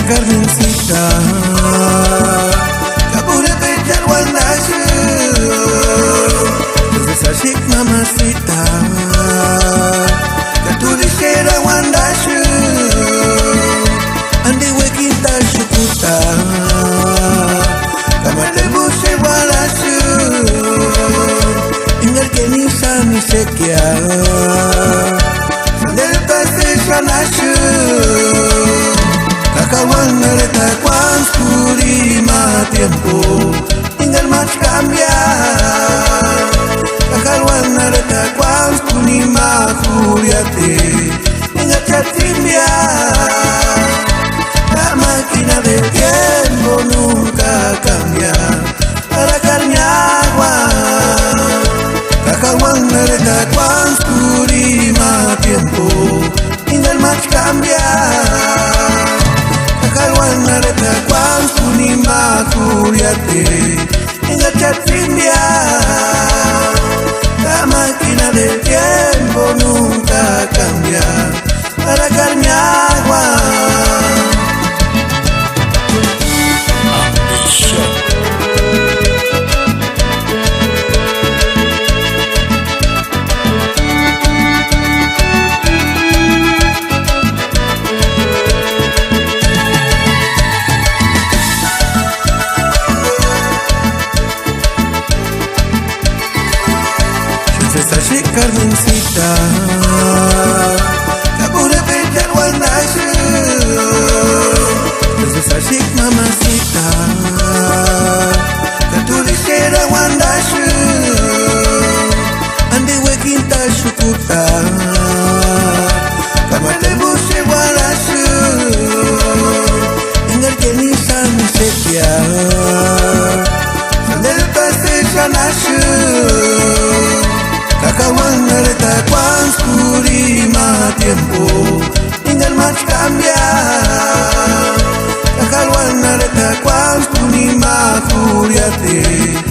Carmencita, Capure Pechar Guandache, desde Sashik mamacita, que tú dijera Guandache, Andi Huequita Chucuta, Camate Buche Guarache, Ingal que ni sa ni sequia, Sandel Pase Shanache, Cacahuan areta cuan purima tiempo Ingal mach cambia Cacahuan areta cuan purima furiate Ingal chatimbia La máquina del tiempo nunca cambia Para carñagua Cacahuan areta cuan purima tiempo Ingal mach cambia Cacahuan areta cuan punima curiate Engachatimbia La máquina del tiempo nunca cambia Para Carmiagua Sashik Carmencita, Capure Pechar Guandache, desde Sashik mamacita, que tú dijera Guandache, Andi Huequita Chucuta, Camate Buche Guarache, Ingal que ni sa ni sequia, Sandel Pase Shanache, Cacahuan areta cuan purima tiempo Ingal mach cambia Cacahuan areta cuan purima furiate